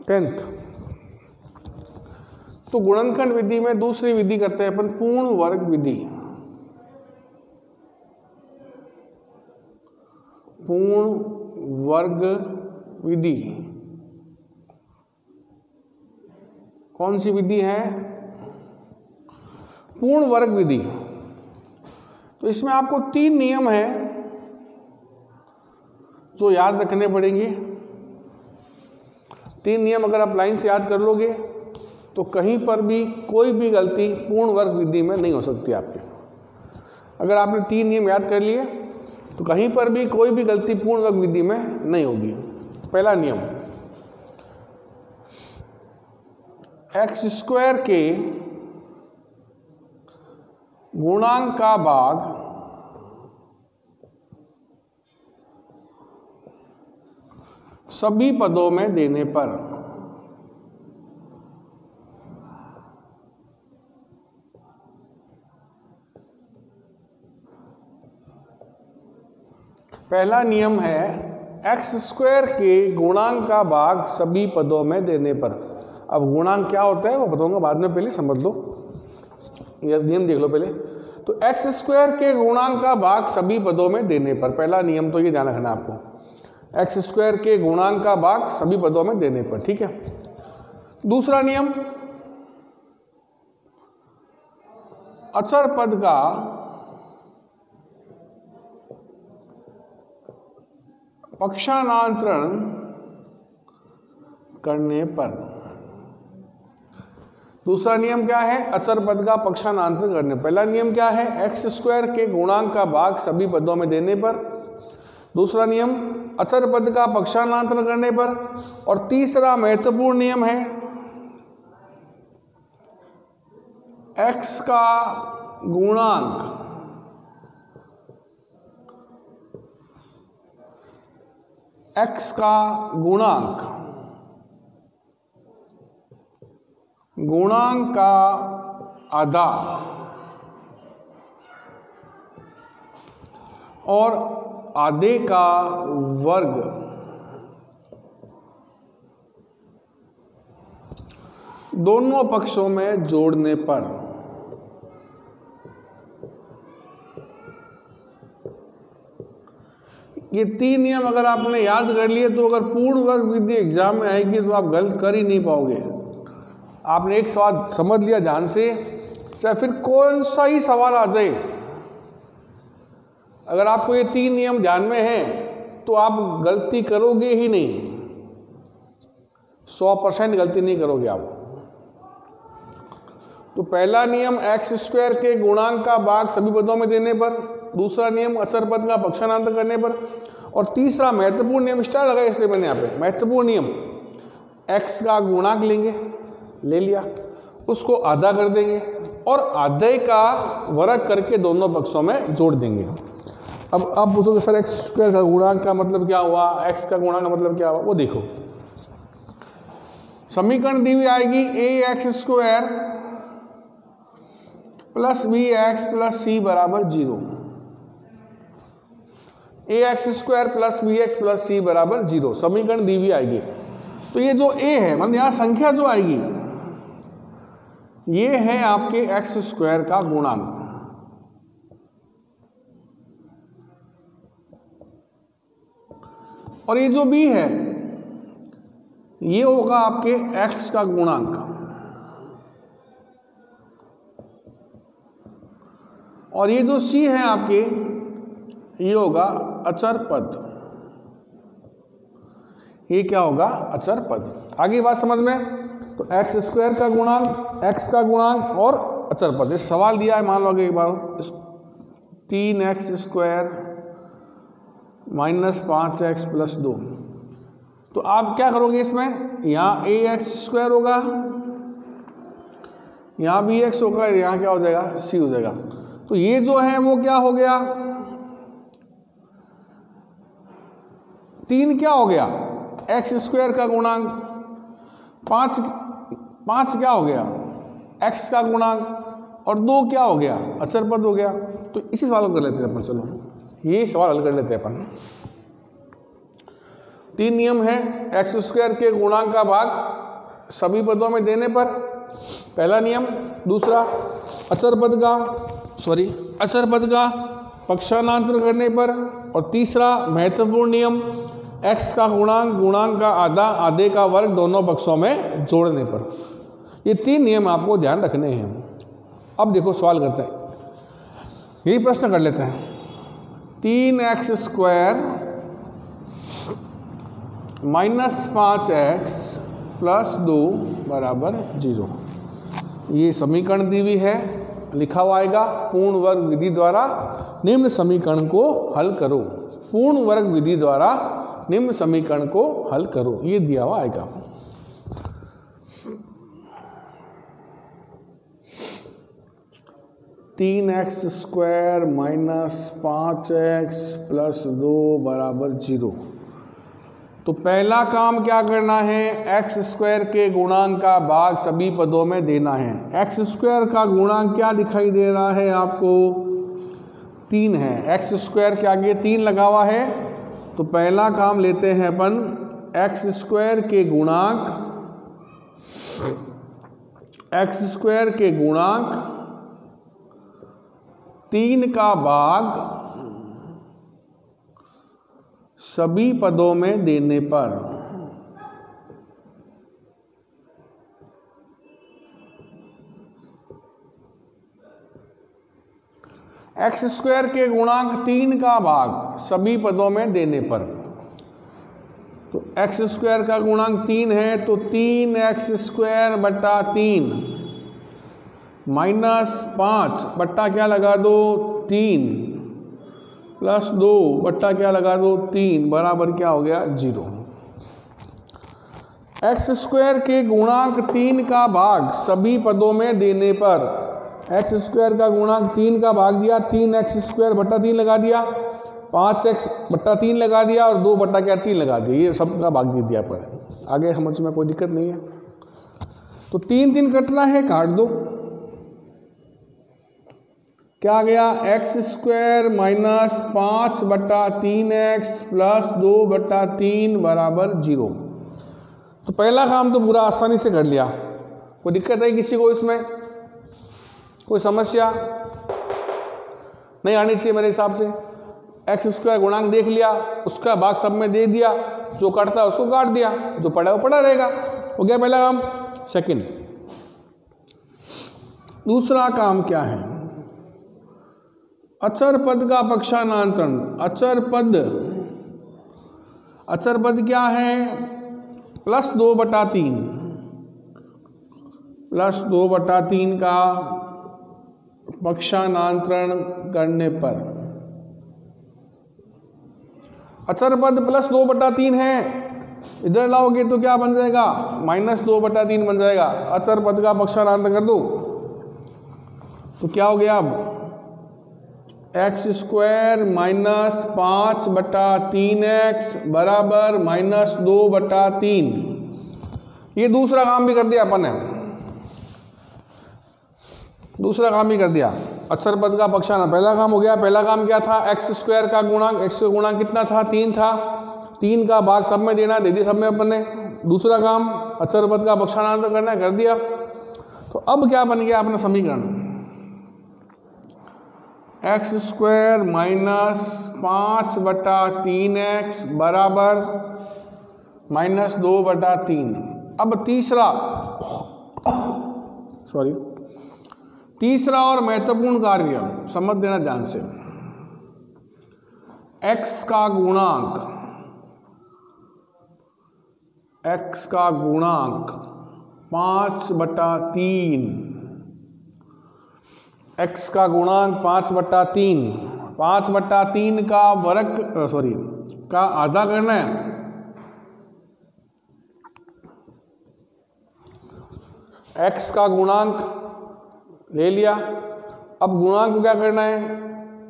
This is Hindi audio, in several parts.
10th। तो गुणनखंड विधि में दूसरी विधि करते हैं अपन, पूर्ण वर्ग विधि। पूर्ण वर्ग विधि कौन सी विधि है? पूर्ण वर्ग विधि। तो इसमें आपको 3 नियम हैं जो याद रखने पड़ेंगे। 3 नियम अगर आप लाइन से याद कर लोगे तो कहीं पर भी कोई भी गलती पूर्ण वर्ग विधि में नहीं हो सकती आपके। अगर आपने 3 नियम याद कर लिए तो कहीं पर भी कोई भी गलती पूर्ण वर्ग विधि में नहीं होगी। पहला नियम, x² के गुणांक का भाग सभी पदों में देने पर पहला नियम है x² के गुणांक का भाग सभी पदों में देने पर। अब गुणांक क्या होता है वो बताऊंगा बाद में, पहले समझ लो, ये नियम देख लो पहले। तो x² के गुणांक का भाग सभी पदों में देने पर, पहला नियम तो ये ध्यान रखना आपको, x² के गुणांक का भाग सभी पदों में देने पर, ठीक है। दूसरा नियम, अचर पद का पक्षांतरण करने पर। दूसरा नियम क्या है? अचर पद का पक्षांतरण करने। पहला नियम क्या है? x² के गुणांक का भाग सभी पदों में देने पर। दूसरा नियम, अचर पद का पक्षांतरण करने पर। और तीसरा महत्वपूर्ण नियम है x का गुणांक गुणांक का आधा और आधे का वर्ग दोनों पक्षों में जोड़ने पर। ये 3 नियम अगर आपने याद कर लिए तो अगर पूर्ण वर्ग विधि एग्जाम में आएगी तो आप गलत कर ही नहीं पाओगे। आपने एक सवाल समझ लिया ध्यान से, चाहे फिर कौन सा ही सवाल आ जाए, अगर आपको ये 3 नियम ध्यान में है तो आप गलती करोगे ही नहीं, 100% गलती नहीं करोगे आप। तो पहला नियम x² के गुणांक का भाग सभी पदों में देने पर। दूसरा नियम अचर पद का पक्षांतरण करने पर। और तीसरा महत्वपूर्ण नियम, स्टार लगाया इसलिए मैंने यहाँ पे, महत्वपूर्ण नियम, x का गुणांक लेंगे, ले लिया, उसको आधा कर देंगे और आधे का वर्ग करके दोनों पक्षों में जोड़ देंगे। अब आप पूछोगे सर x² का गुणांक का मतलब क्या हुआ, x का गुणांक का मतलब क्या हुआ, वो देखो। समीकरण दी हुई आएगी ax² plus bx plus c बराबर 0। ax² plus bx plus c बराबर 0 समीकरण दी हुई आएगी। तो ये जो a है, मतलब यहाँ संख्या जो आएगी ये है आपके x² का गुणांक। और ये जो b है ये होगा आपके x का गुणांक। और ये जो c है आपके, ये होगा अचर पद। ये क्या होगा? अचर पद। आगे बात समझ में? तो x² का गुणांक, x का गुणांक और अचर पद। इस सवाल दिया है, मान लो एक बार 3x² माइनस 5x प्लस 2। तो आप क्या करोगे इसमें? यहाँ ax² होगा, यहाँ bx होगा, यहाँ क्या हो जाएगा? c हो जाएगा। तो ये जो है वो क्या हो गया? 3 क्या हो गया? x² का गुणांक। 5 क्या हो गया? x का गुणांक। और 2 क्या हो गया? अचर पद हो गया। तो इसी सवाल को कर लेते हैं अपन, चलो ये सवाल हल कर लेते हैं अपन। तीन नियम है एक्स स्क्वायर के गुणांक का भाग सभी पदों में देने पर, पहला नियम। दूसरा अचर पद का पक्षांतर करने पर, और तीसरा महत्वपूर्ण नियम x का गुणांक का आधा, आधे का वर्ग दोनों पक्षों में जोड़ने पर। ये तीन नियम आपको ध्यान रखने हैं। अब देखो सवाल करते हैं, यही प्रश्न कर लेते हैं। 3x square minus 5x plus 2 बराबर 0, ये समीकरण दी हुई है, लिखा हुआ आएगा पूर्ण वर्ग विधि द्वारा निम्न समीकरण को हल करो। पूर्ण वर्ग विधि द्वारा निम्न समीकरण को हल करो, ये दिया हुआ आएगा। तीन x square minus 5x plus 2 बराबर 0। तो पहला काम क्या करना है, एक्स स्क्वायर के गुणांक का भाग सभी पदों में देना है। एक्स स्क्वायर का गुणांक क्या दिखाई दे रहा है आपको, 3 है। एक्स स्क्वायर के आगे 3 लगा हुआ है, तो पहला काम लेते हैं अपन, एक्स स्क्वायर के गुणांक 3 का भाग सभी पदों में देने पर। एक्स स्क्वायर के गुणांक 3 का भाग सभी पदों में देने पर, तो एक्स स्क्वायर का गुणांक 3 है, तो 3x स्क्वायर बटा 3 माइनस 5 बट्टा क्या लगा दो 3 प्लस 2 बट्टा क्या लगा दो 3 बराबर क्या हो गया 0। एक्स स्क्वायर के गुणांक 3 का भाग सभी पदों में देने पर, एक्स स्क्वायर का गुणांक 3 का भाग दिया, 3x स्क्वायर बट्टा 3 लगा दिया, 5x बट्टा 3 लगा दिया, और 2 बट्टा क्या 3 लगा दिया, ये सब का भाग दे दिया पर। आगे समझ में कोई दिक्कत नहीं है। तो 3 कटना है, काट दो, क्या आ गया एक्स स्क्वायर माइनस 5 बट्टा 3x प्लस 2 बट्टा 3 बराबर 0। तो पहला काम तो पूरा आसानी से कर लिया। कोई दिक्कत है किसी को इसमें, कोई समस्या नहीं आनी चाहिए मेरे हिसाब से। एक्स स्क्वायर गुणांक देख लिया, उसका भाग सब में दे दिया, जो काटता है उसको काट दिया, जो पड़ा वो पड़ा रहेगा। हो गया पहला काम। सेकंड, दूसरा काम क्या है, अचर पद का पक्षांतरण। अचर पद क्या है, प्लस 2 बटा 3 का पक्षांतरण करने पर। अचर पद प्लस 2 बटा 3 है, इधर लाओगे तो क्या बन जाएगा, माइनस 2 बटा 3 बन जाएगा। अचर पद का पक्षांतरण कर दो तो क्या हो गया, अब एक्स स्क्वायर माइनस 5 बटा 3x बराबर माइनस 2 बटा 3। ये दूसरा काम भी कर दिया अपन ने, दूसरा काम भी कर दिया। अचर पद का पक्षांतरण पहला काम हो गया। पहला काम क्या था, एक्स स्क्वायर का गुणांक, एक्स का गुणांक कितना था 3 था, 3 का भाग सब में देना, दे दिया सब में अपन ने। दूसरा काम अचर पद का पक्षांतरण करना, कर दिया। तो अब क्या बन गया अपना समीकरण, एक्स स्क्वायर माइनस 5 बटा 3x बराबर माइनस 2 बटा 3। अब तीसरा और महत्वपूर्ण कार्य समझ देना ध्यान से। x का गुणांक 5 बटा 3, x का गुणांक 5 बटा 3, 5 बटा 3 का वर्ग का आधा करना है। x का गुणांक ले लिया, अब गुणांक को क्या करना है,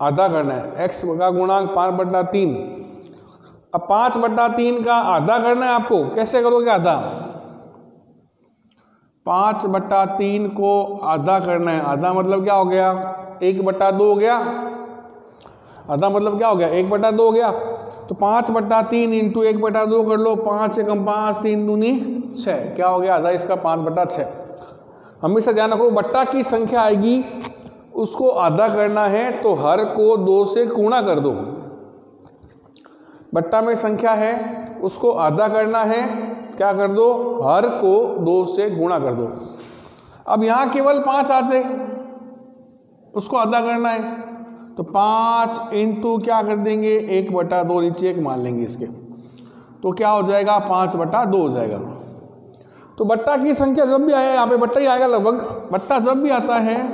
आधा करना है। x का गुणांक 5 बटा 3, अब 5 बटा 3 का आधा करना है आपको। कैसे करोगे आधा, 5 बटा 3 को आधा करना है। आधा मतलब क्या हो गया, 1 बटा 2 हो गया। आधा मतलब क्या हो गया, 1 बटा 2 हो गया। तो 5/3 इंटू 1/2 कर लो, 5 एकम 5, 3 दूनी 6, क्या हो गया आधा इसका 5/6। हमेशा ध्यान रखो बट्टा की संख्या आएगी उसको आधा करना है तो हर को 2 से गुणा कर दो। बट्टा में संख्या है उसको आधा करना है, क्या कर दो, हर को 2 से गुणा कर दो। अब यहाँ केवल 5 आ जाए, उसको आधा करना है तो 5 इंटू क्या कर देंगे 1/2, नीचे 1 मान लेंगे इसके, तो क्या हो जाएगा 5/2 हो जाएगा। तो बट्टा की संख्या जब भी आया, यहाँ पे बट्टा ही आएगा लगभग, बट्टा जब भी आता है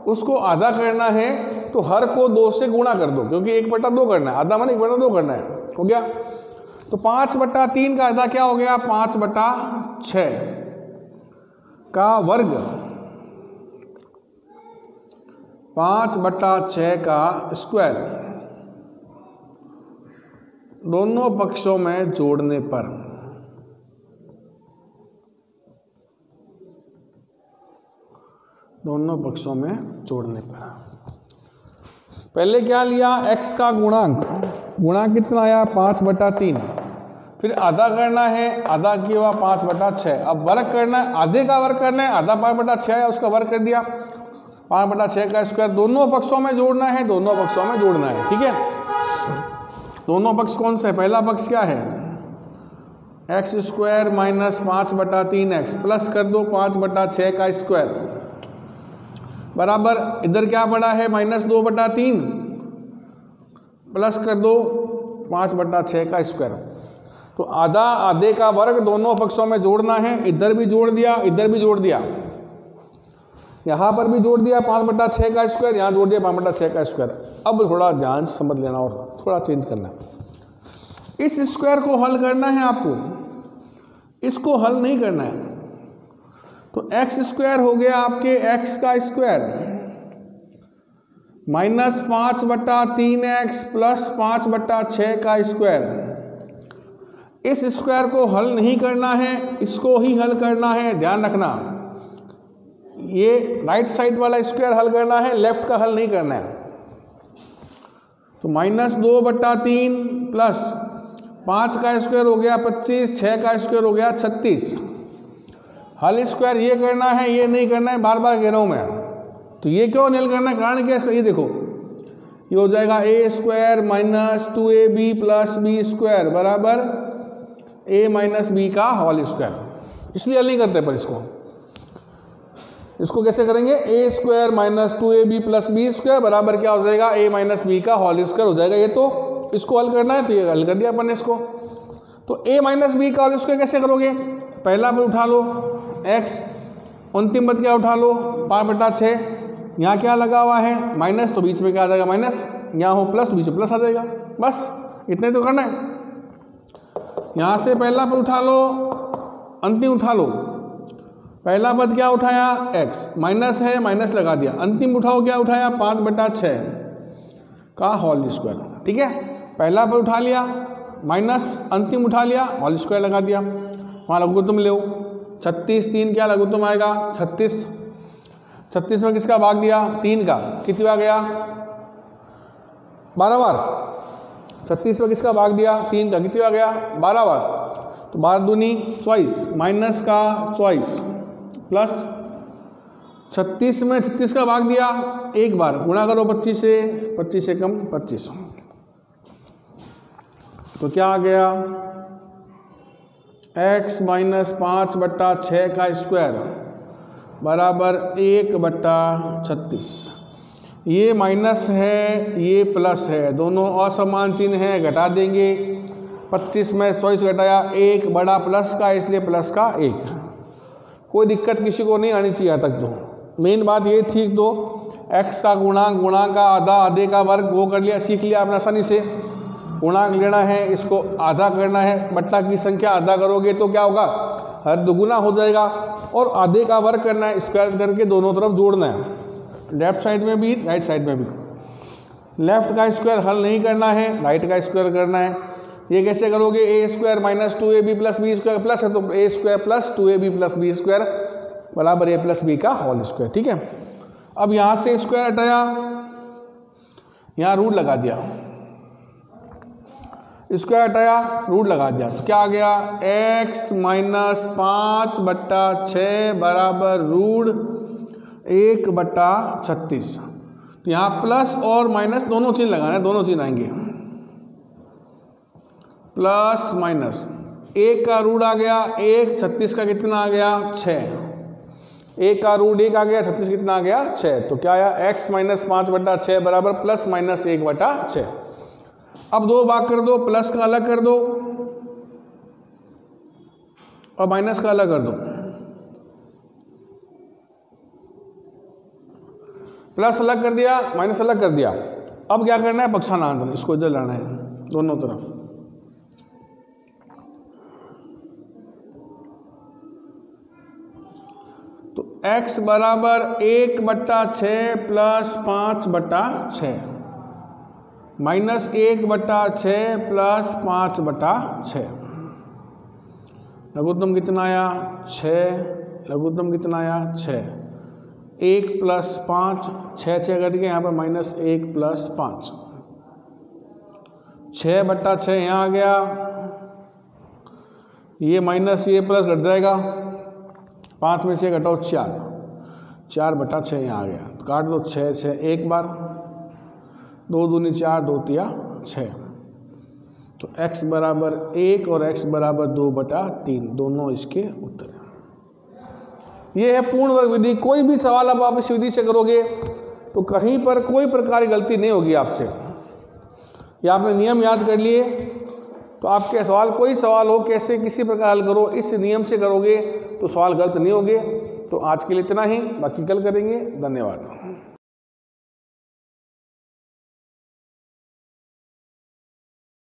उसको आधा करना है तो हर को 2 से गुणा कर दो, क्योंकि 1/2 करना है, आधा माने 1/2 करना है, हो गया। तो 5/3 का आधा क्या हो गया 5/6 का वर्ग, 5/6 का स्क्वायर, दोनों पक्षों में जोड़ने पर पहले क्या लिया x का गुणांक कितना आया 5/3, फिर आधा करना है, आधा किया हुआ 5/6, अब वर्ग करना है, आधे का वर्ग करना है, आधा 5/6 है उसका वर्ग कर दिया, 5/6 का स्क्वायर, दोनों पक्षों में जोड़ना है, ठीक है। दोनों पक्ष कौन से है, पहला पक्ष क्या है x² माइनस 5/3x प्लस कर दो 5/6 का स्क्वायर बराबर, इधर क्या पड़ा है -2/3 प्लस कर दो 5/6 का स्क्वायर। तो आधा आधे का वर्ग दोनों पक्षों में जोड़ना है, इधर भी जोड़ दिया, इधर भी जोड़ दिया, यहाँ पर भी जोड़ दिया 5/6 का स्क्वायर, यहाँ जोड़ दिया 5/6 का स्क्वायर। अब थोड़ा ध्यान समझ लेना और थोड़ा चेंज करना, इस स्क्वायर को हल करना है आपको, इसको हल नहीं करना है। तो x² हो गया आपके x का स्क्वायर माइनस 5/3x प्लस 5/6 का स्क्वायर। इस स्क्वायर को हल नहीं करना है, इसको ही हल करना है, ध्यान रखना। ये राइट साइड वाला स्क्वायर हल करना है, लेफ्ट का हल नहीं करना है। तो -2/3 प्लस 5 का स्क्वायर हो गया 25, 6 का स्क्वायर हो गया 36। हल स्क्वायर ये करना है, ये नहीं करना है, बार बार कह रहा हूँ मैं। तो ये क्यों नहीं हल करना है, कारण क्या है इसका, ये देखो, ये हो जाएगा a² minus 2ab plus b² बराबर a माइनस बी का होल स्क्वायर, इसलिए हल नहीं करते। पर इसको कैसे करेंगे, a² minus 2ab plus b² बराबर क्या हो जाएगा a माइनस बी का होल स्क्वायर हो जाएगा। ये तो इसको हल करना है, तो ये हल कर दिया अपन ने इसको। तो a माइनस बी का होल स्क्वायर कैसे करोगे, पहला पद उठा लो x, अंतिम पद क्या उठा लो 5/6, यहाँ क्या लगा हुआ है माइनस, तो बीच में क्या आ जाएगा माइनस, यहाँ हो प्लस तो बीच में प्लस आ जाएगा, बस इतने तो करना है। यहाँ से पहला पद उठा लो, अंतिम उठा लो, पहला पद क्या उठाया x, माइनस है माइनस लगा दिया, अंतिम उठाओ क्या उठाया 5/6 का होल स्क्वायर, ठीक है। पहला पद उठा लिया माइनस, अंतिम उठा लिया, होल स्क्वायर लगा दिया, वहाँ लघुत्तम ले 36, 3 क्या लघुत्तम आएगा 36, 36 में किसका भाग दिया 3 का, कितनी बार गया 12 बार। 36 में किसका भाग दिया 3 का, कितनी बार गया 12 बार। तो 12 दूनी 24, माइनस का 24 प्लस 36 में 36 का भाग दिया 1 बार, गुणा करो 25 से, 25 से कम 25, तो क्या आ गया x माइनस 5/6 का स्क्वायर बराबर 1/36। ये माइनस है, ये प्लस है, दोनों असमान चिन्ह है, घटा देंगे। 25 में 24 घटाया 1 बड़ा प्लस का, इसलिए प्लस का 1। कोई दिक्कत किसी को नहीं आनी चाहिए यहाँ तक। तो मेन बात ये थी, तो x का गुणांक का आधा, आधे का वर्ग वो कर लिया, सीख लिया आपने आसानी से। गुणांक लेना है, इसको आधा करना है, बट्टा की संख्या आधा करोगे तो क्या होगा हर दुगुना हो जाएगा, और आधे का वर्ग करना है, स्क्वायर करके दोनों तरफ जोड़ना है, लेफ्ट साइड में भी राइट साइड में भी। लेफ्ट का स्क्वायर हल नहीं करना है, राइट का स्क्वायर करना है। ये कैसे करोगे, a² minus 2ab plus b² plus है, तो a² plus 2ab plus b² बराबर a प्लस बी का होल स्क्वायर, ठीक है। अब यहाँ से स्क्वायर हटाया, यहाँ रूट लगा दिया, स्क्वायर हटाया, रूट लगा दिया, तो क्या आ गया, x माइनस 5/6 बराबर रूट 1/36। तो यहाँ प्लस और माइनस दोनों चिन्ह लगाना है, दोनों चिन्ह आएंगे, प्लस माइनस, 1 का रूट आ गया 1, 36 का कितना आ गया 6, 1 का रूट 1 आ गया, 36 कितना आ गया 6। तो क्या आया, x माइनस 5/6 बराबर प्लस माइनस 1/6। अब दो भाग कर दो, प्लस का अलग कर दो और माइनस का अलग कर दो। प्लस अलग कर दिया, माइनस अलग कर दिया। अब क्या करना है, पक्षांतर, इसको इधर लाना है दोनों तरफ। तो x बराबर 1/6 प्लस 5/6 माइनस 1/6 प्लस 5/6। लघुत्तम कितना आया 6, लघुत्तम कितना आया 6, 1 प्लस 5, 6 कट गया, यहाँ पर माइनस 1 प्लस 5, 6/6 यहाँ आ गया, ये माइनस ये प्लस घट जाएगा, 5 में से घटाओ 4, 4/6 यहाँ आ गया, तो काट दो 6 6 एक बार, 2 दूनी 4, 2 तिया 6। तो x बराबर 1 और x बराबर 2/3 दोनों इसके उत्तर हैं। ये है पूर्ण वर्ग विधि। कोई भी सवाल अब आप इस विधि से करोगे तो कहीं पर कोई प्रकार की गलती नहीं होगी आपसे। या आपने नियम याद कर लिए तो आपके सवाल, कोई सवाल हो कैसे किसी प्रकार हल करो, इस नियम से करोगे तो सवाल गलत नहीं होंगे। तो आज के लिए इतना ही, बाकी कल करेंगे। धन्यवाद।